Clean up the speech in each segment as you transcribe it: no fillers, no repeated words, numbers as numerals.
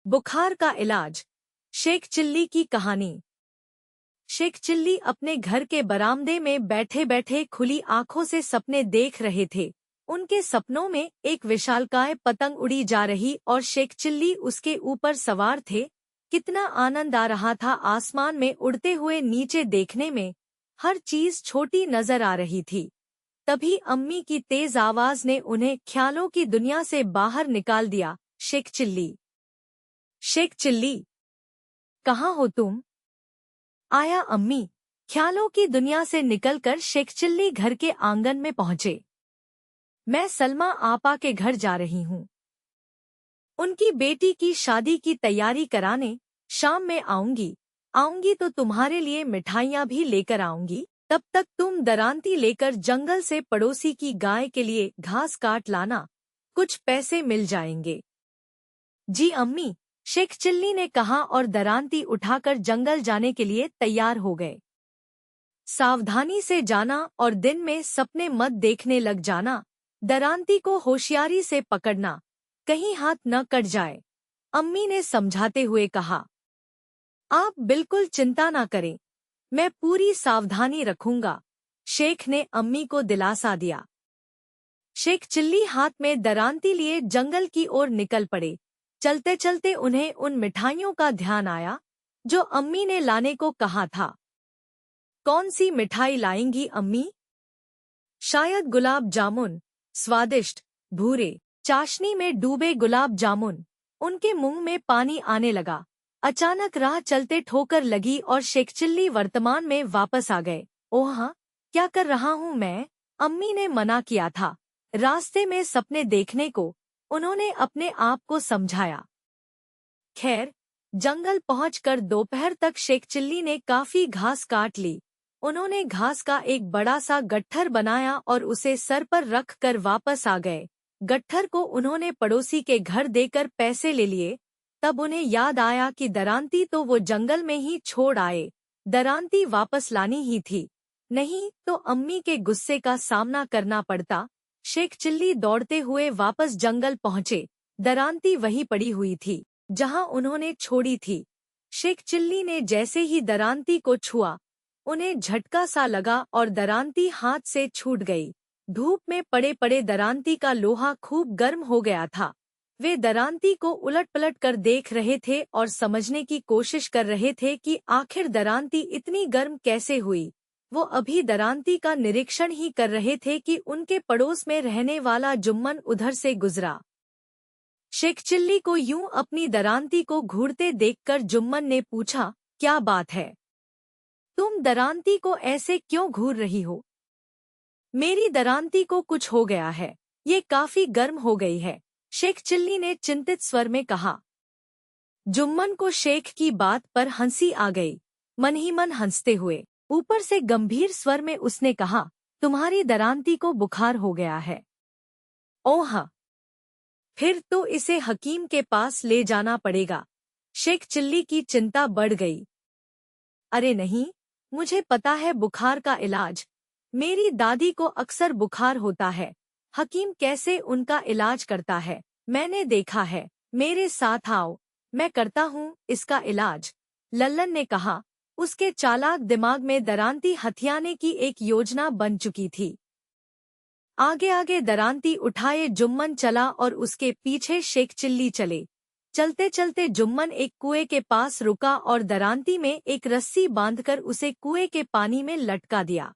बुखार का इलाज। शेख चिल्ली की कहानी। शेख चिल्ली अपने घर के बरामदे में बैठे बैठे खुली आंखों से सपने देख रहे थे। उनके सपनों में एक विशालकाय पतंग उड़ी जा रही और शेख चिल्ली उसके ऊपर सवार थे। कितना आनंद आ रहा था आसमान में उड़ते हुए नीचे देखने में। हर चीज छोटी नजर आ रही थी। तभी अम्मी की तेज आवाज ने उन्हें ख्यालों की दुनिया से बाहर निकाल दिया। शेख चिल्ली, शेख चिल्ली, कहाँ हो तुम? आया अम्मी। ख्यालों की दुनिया से निकलकर शेख चिल्ली घर के आंगन में पहुंचे। मैं सलमा आपा के घर जा रही हूँ। उनकी बेटी की शादी की तैयारी कराने। शाम में आऊंगी तो तुम्हारे लिए मिठाइयाँ भी लेकर आऊंगी। तब तक तुम दरांती लेकर जंगल से पड़ोसी की गाय के लिए घास काट लाना। कुछ पैसे मिल जाएंगे। जी अम्मी, शेख चिल्ली ने कहा और दरांती उठाकर जंगल जाने के लिए तैयार हो गए। सावधानी से जाना और दिन में सपने मत देखने लग जाना। दरांती को होशियारी से पकड़ना, कहीं हाथ न कट जाए। अम्मी ने समझाते हुए कहा। आप बिल्कुल चिंता न करें, मैं पूरी सावधानी रखूंगा। शेख ने अम्मी को दिलासा दिया। शेख चिल्ली हाथ में दरांती लिए जंगल की ओर निकल पड़े। चलते चलते उन्हें उन मिठाइयों का ध्यान आया जो अम्मी ने लाने को कहा था। कौन सी मिठाई लाएंगी अम्मी? शायद गुलाब जामुन, स्वादिष्ट, भूरे, चाशनी में डूबे गुलाब जामुन। उनके मुंह में पानी आने लगा। अचानक राह चलते ठोकर लगी और शेख चिल्ली वर्तमान में वापस आ गए। ओह हाँ, क्या कर रहा हूँ मैं? अम्मी ने मना किया था। रास्ते में सपने देखने को उन्होंने अपने आप को समझाया। खैर, जंगल पहुंचकर दोपहर तक शेख चिल्ली ने काफी घास काट ली। उन्होंने घास का एक बड़ा सा गट्ठर बनाया और उसे सर पर रख कर वापस आ गए। गट्ठर को उन्होंने पड़ोसी के घर देकर पैसे ले लिए। तब उन्हें याद आया कि दरांती तो वो जंगल में ही छोड़ आए। दरांती वापस लानी ही थी, नहीं तो अम्मी के गुस्से का सामना करना पड़ता। शेख चिल्ली दौड़ते हुए वापस जंगल पहुंचे। दरांती वहीं पड़ी हुई थी जहां उन्होंने छोड़ी थी। शेख चिल्ली ने जैसे ही दरांती को छुआ, उन्हें झटका सा लगा और दरांती हाथ से छूट गई। धूप में पड़े पड़े दरांती का लोहा खूब गर्म हो गया था। वे दरांती को उलट पलट कर देख रहे थे और समझने की कोशिश कर रहे थे कि आखिर दरांती इतनी गर्म कैसे हुई। वो अभी दरांती का निरीक्षण ही कर रहे थे कि उनके पड़ोस में रहने वाला जुम्मन उधर से गुजरा। शेख चिल्ली को यूं अपनी दरांती को घूरते देखकर जुम्मन ने पूछा, क्या बात है? तुम दरांती को ऐसे क्यों घूर रही हो? मेरी दरांती को कुछ हो गया है, ये काफी गर्म हो गई है, शेख चिल्ली ने चिंतित स्वर में कहा। जुम्मन को शेख की बात पर हंसी आ गई। मन ही मन हंसते हुए ऊपर से गंभीर स्वर में उसने कहा, तुम्हारी दरांती को बुखार हो गया है। ओह, फिर तो इसे हकीम के पास ले जाना पड़ेगा। शेख चिल्ली की चिंता बढ़ गई। अरे नहीं, मुझे पता है बुखार का इलाज। मेरी दादी को अक्सर बुखार होता है। हकीम कैसे उनका इलाज करता है, मैंने देखा है। मेरे साथ आओ, मैं करता हूँ इसका इलाज, लल्लन ने कहा। उसके चालाक दिमाग में दरांती हथियाने की एक योजना बन चुकी थी। आगे आगे दरांती उठाए जुम्मन चला और उसके पीछे शेख चिल्ली चले। चलते चलते जुम्मन एक कुएं के पास रुका और दरांती में एक रस्सी बांधकर उसे कुएं के पानी में लटका दिया।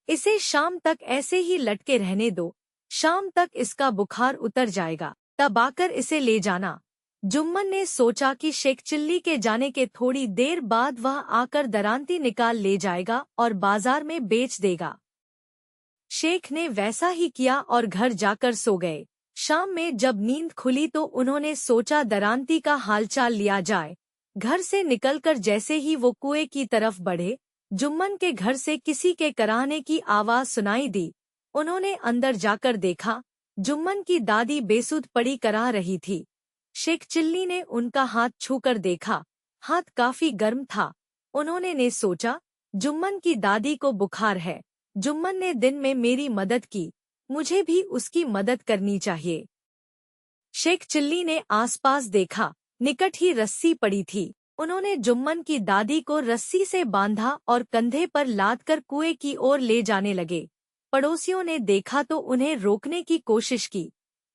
इसे शाम तक ऐसे ही लटके रहने दो, शाम तक इसका बुखार उतर जाएगा, तब आकर इसे ले जाना। जुम्मन ने सोचा कि शेख चिल्ली के जाने के थोड़ी देर बाद वह आकर दरांती निकाल ले जाएगा और बाजार में बेच देगा। शेख ने वैसा ही किया और घर जाकर सो गए। शाम में जब नींद खुली तो उन्होंने सोचा दरांती का हालचाल लिया जाए। घर से निकलकर जैसे ही वो कुएं की तरफ बढ़े, जुम्मन के घर से किसी के कराहने की आवाज सुनाई दी। उन्होंने अंदर जाकर देखा, जुम्मन की दादी बेसुध पड़ी कराह रही थी। शेख चिल्ली ने उनका हाथ छूकर देखा, हाथ काफी गर्म था। उन्होंने सोचा, जुम्मन की दादी को बुखार है। जुम्मन ने दिन में मेरी मदद की, मुझे भी उसकी मदद करनी चाहिए। शेख चिल्ली ने आसपास देखा, निकट ही रस्सी पड़ी थी। उन्होंने जुम्मन की दादी को रस्सी से बांधा और कंधे पर लादकर कुएं की ओर ले जाने लगे। पड़ोसियों ने देखा तो उन्हें रोकने की कोशिश की,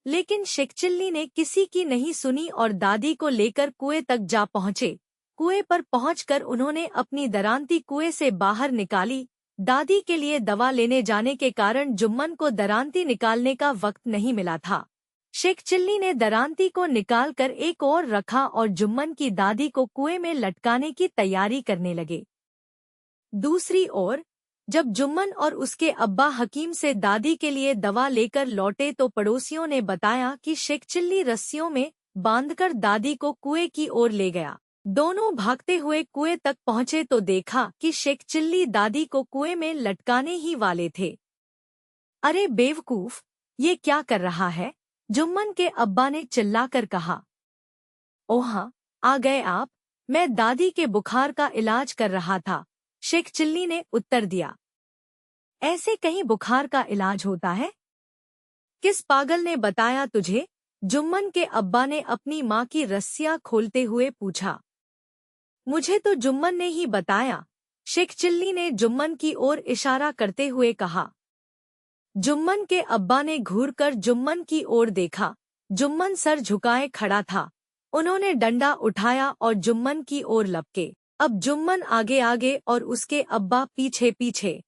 लेकिन शेखचिल्ली ने किसी की नहीं सुनी और दादी को लेकर कुएं तक जा पहुंचे। कुएं पर पहुंचकर उन्होंने अपनी दरांती कुएं से बाहर निकाली। दादी के लिए दवा लेने जाने के कारण जुम्मन को दरांती निकालने का वक्त नहीं मिला था। शेखचिल्ली ने दरांती को निकालकर एक ओर रखा और जुम्मन की दादी को कुएं में लटकाने की तैयारी करने लगे। दूसरी ओर जब जुम्मन और उसके अब्बा हकीम से दादी के लिए दवा लेकर लौटे तो पड़ोसियों ने बताया कि शेखचिल्ली रस्सियों में बांधकर दादी को कुएं की ओर ले गया। दोनों भागते हुए कुएं तक पहुंचे तो देखा कि शेखचिल्ली दादी को कुएं में लटकाने ही वाले थे। अरे बेवकूफ, ये क्या कर रहा है? जुम्मन के अब्बा ने चिल्लाकर कहा। ओहा, आ गए आप। मैं दादी के बुखार का इलाज कर रहा था, शेखचिल्ली ने उत्तर दिया। ऐसे कहीं बुखार का इलाज होता है? किस पागल ने बताया तुझे? जुम्मन के अब्बा ने अपनी माँ की रस्सियाँ खोलते हुए पूछा। मुझे तो जुम्मन ने ही बताया, शेखचिल्ली ने जुम्मन की ओर इशारा करते हुए कहा। जुम्मन के अब्बा ने घूरकर जुम्मन की ओर देखा। जुम्मन सर झुकाए खड़ा था। उन्होंने डंडा उठाया और जुम्मन की ओर लपके। अब जुम्मन आगे आगे और उसके अब्बा पीछे पीछे।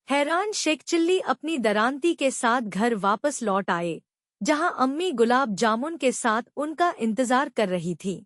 हैरान शेखचिल्ली अपनी दरांती के साथ घर वापस लौट आए, जहां अम्मी गुलाब जामुन के साथ उनका इंतजार कर रही थी।